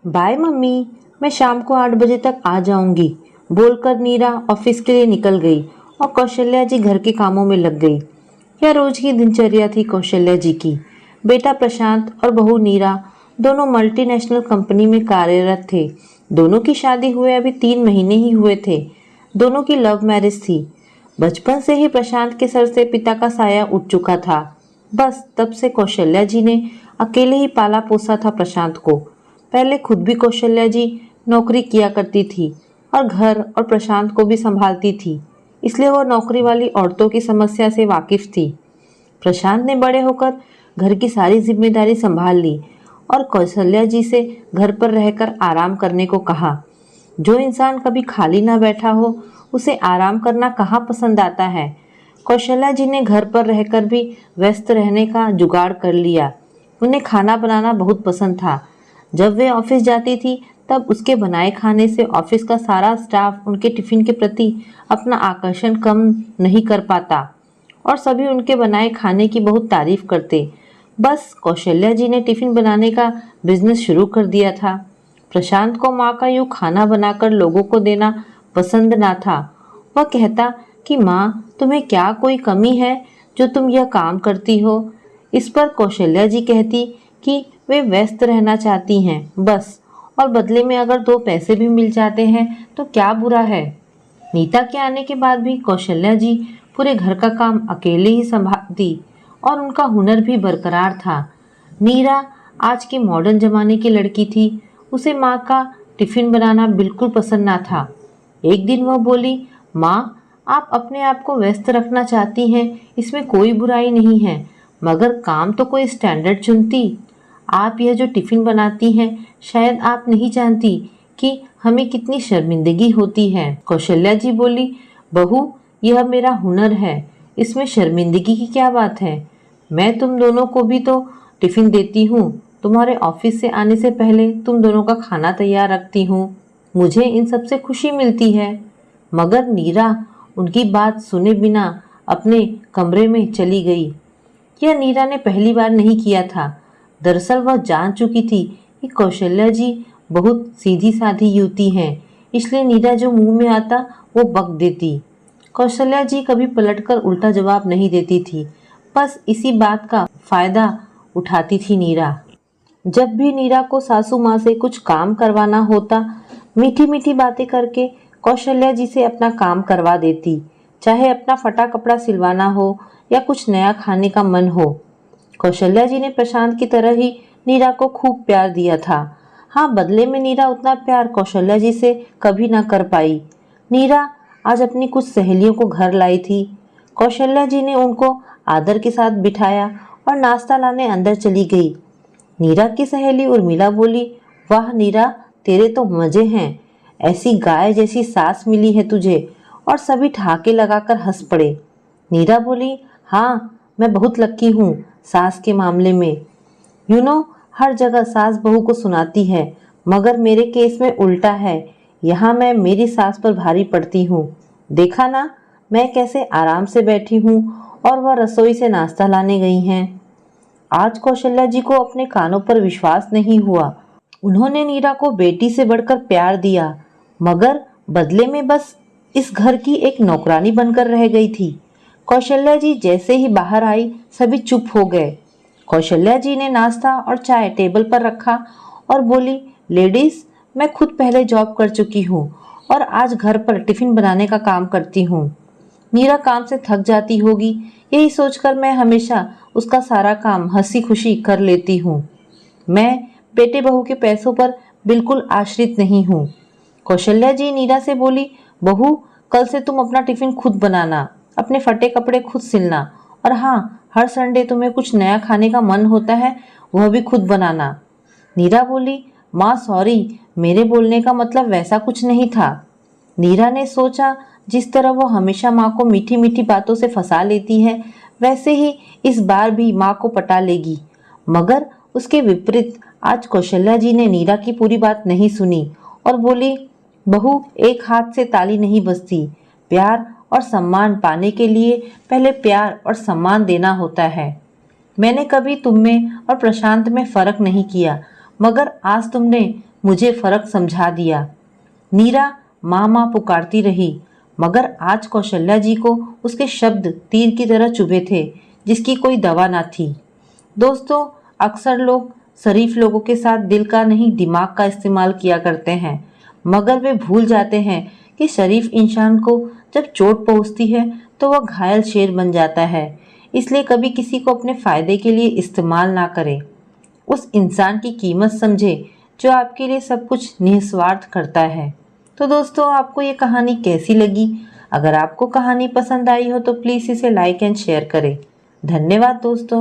Bye mummy, मैं शाम को 8 बजे तक आ जाऊंगी, बोलकर नीरा ऑफिस के लिए निकल गई और कौशल्या जी घर के कामों में लग गई। यह रोज की दिनचर्या थी कौशल्या जी की। बेटा प्रशांत और बहू नीरा दोनों मल्टीनेशनल कंपनी में कार्यरत थे। दोनों की शादी हुए अभी 3 महीने ही हुए थे। दोनों की लव मैरिज थी। बचपन से ही प्रशांत के सर से पिता का साया उठ चुका था। बस तब से कौशल्या जी ने अकेले ही पाला पोसा था प्रशांत को। पहले खुद भी कौशल्या जी नौकरी किया करती थी और घर और प्रशांत को भी संभालती थी, इसलिए वह नौकरी वाली औरतों की समस्या से वाकिफ थी। प्रशांत ने बड़े होकर घर की सारी जिम्मेदारी संभाल ली और कौशल्या जी से घर पर रहकर आराम करने को कहा। जो इंसान कभी खाली ना बैठा हो, उसे आराम करना कहाँ पसंद आता है। कौशल्या जी ने घर पर रहकर भी व्यस्त रहने का जुगाड़ कर लिया। उन्हें खाना बनाना बहुत पसंद था। जब वे ऑफिस जाती थी तब उसके बनाए खाने से ऑफिस का सारा स्टाफ उनके टिफिन के प्रति अपना आकर्षण कम नहीं कर पाता और सभी उनके बनाए खाने की बहुत तारीफ करते। बस कौशल्या जी ने टिफिन बनाने का बिजनेस शुरू कर दिया था। प्रशांत को माँ का यूँ खाना बनाकर लोगों को देना पसंद ना था। वह कहता कि माँ, तुम्हें क्या कोई कमी है जो तुम यह काम करती हो। इस पर कौशल्या जी कहती कि वे व्यस्त रहना चाहती हैं बस, और बदले में अगर 2 पैसे भी मिल जाते हैं तो क्या बुरा है। नीता के आने के बाद भी कौशल्या जी पूरे घर का काम अकेले ही संभालती और उनका हुनर भी बरकरार था। नीरा आज के मॉडर्न जमाने की लड़की थी। उसे माँ का टिफिन बनाना बिल्कुल पसंद ना था। एक दिन वह बोली, माँ, आप अपने आप को व्यस्त रखना चाहती हैं, इसमें कोई बुराई नहीं है, मगर काम तो कोई स्टैंडर्ड चुनती। आप यह जो टिफिन बनाती हैं, शायद आप नहीं जानती कि हमें कितनी शर्मिंदगी होती है। कौशल्या जी बोली, बहू, यह मेरा हुनर है, इसमें शर्मिंदगी की क्या बात है। मैं तुम दोनों को भी तो टिफिन देती हूँ। तुम्हारे ऑफिस से आने से पहले तुम दोनों का खाना तैयार रखती हूँ। मुझे इन सब से खुशी मिलती है। मगर नीरा उनकी बात सुने बिना अपने कमरे में चली गई। यह नीरा ने पहली बार नहीं किया था। दरअसल वह जान चुकी थी कि कौशल्या जी बहुत सीधी साधी युवती हैं, इसलिए नीरा जो मुंह में आता वो बक देती। कौशल्या जी कभी पलटकर उल्टा जवाब नहीं देती थी, बस इसी बात का फायदा उठाती थी नीरा। जब भी नीरा को सासू माँ से कुछ काम करवाना होता, मीठी मीठी बातें करके कौशल्या जी से अपना काम करवा देती, चाहे अपना फटा कपड़ा सिलवाना हो या कुछ नया खाने का मन हो। कौशल्या जी ने प्रशांत की तरह ही नीरा को खूब प्यार दिया था। हाँ, बदले में नीरा उतना प्यार कौशल्या जी से कभी ना कर पाई। नीरा आज अपनी कुछ सहेलियों को घर लाई थी। कौशल्या जी ने उनको आदर के साथ बिठाया और नाश्ता लाने अंदर चली गई। नीरा की सहेली उर्मिला बोली, वाह नीरा, तेरे तो मजे हैं, ऐसी गाय जैसी सास मिली है तुझे। और सभी ठहाके लगाकर हंस पड़े। नीरा बोली, हाँ, मैं बहुत लक्की हूँ सास के मामले में। हर जगह सास बहू को सुनाती है, मगर मेरे केस में उल्टा है। यहाँ मैं मेरी सास पर भारी पड़ती हूँ। देखा ना, मैं कैसे आराम से बैठी हूँ और वह रसोई से नाश्ता लाने गई हैं। आज कौशल्या जी को अपने कानों पर विश्वास नहीं हुआ। उन्होंने नीरा को बेटी से बढ़कर प्यार दिया, मगर बदले में बस इस घर की एक नौकरानी बनकर रह गई थी। कौशल्या जी जैसे ही बाहर आई, सभी चुप हो गए। कौशल्या जी ने नाश्ता और चाय टेबल पर रखा और बोली, लेडीज, मैं खुद पहले जॉब कर चुकी हूँ और आज घर पर टिफिन बनाने का काम करती हूँ। मीरा काम से थक जाती होगी, यही सोचकर मैं हमेशा उसका सारा काम हंसी खुशी कर लेती हूँ। मैं बेटे बहू के पैसों पर बिल्कुल आश्रित नहीं हूँ। कौशल्या जी नीरा से बोली, बहू, कल से तुम अपना टिफिन खुद बनाना, अपने फटे कपड़े खुद सिलना, और हाँ, हर संडे तुम्हें कुछ नया खाने का मन होता है, वह भी खुद बनाना। नीरा बोली, माँ सॉरी, मेरे बोलने का मतलब वैसा कुछ नहीं था। नीरा ने सोचा, जिस तरह वो हमेशा माँ को मीठी मीठी बातों से फंसा लेती है, वैसे ही इस बार भी माँ को पटा लेगी। मगर उसके विपरीत आज कौशल्या जी ने नीरा की पूरी बात नहीं सुनी और बोली, बहू, एक हाथ से ताली नहीं बजती। प्यार और सम्मान पाने के लिए पहले प्यार और सम्मान देना होता है। मैंने कभी तुम में और प्रशांत में फर्क नहीं किया, मगर आज तुमने मुझे फर्क समझा दिया। नीरा माँ माँ पुकारती रही, मगर आज कौशल्या जी को उसके शब्द तीर की तरह चुभे थे, जिसकी कोई दवा ना थी। दोस्तों, अक्सर लोग शरीफ लोगों के साथ दिल का नहीं दिमाग का इस्तेमाल किया करते हैं, मगर वे भूल जाते हैं कि शरीफ इंसान को जब चोट पहुंचती है तो वह घायल शेर बन जाता है। इसलिए कभी किसी को अपने फायदे के लिए इस्तेमाल ना करें। उस इंसान की कीमत समझे जो आपके लिए सब कुछ निस्वार्थ करता है। तो दोस्तों, आपको ये कहानी कैसी लगी? अगर आपको कहानी पसंद आई हो तो प्लीज़ इसे लाइक एंड शेयर करें। धन्यवाद दोस्तों।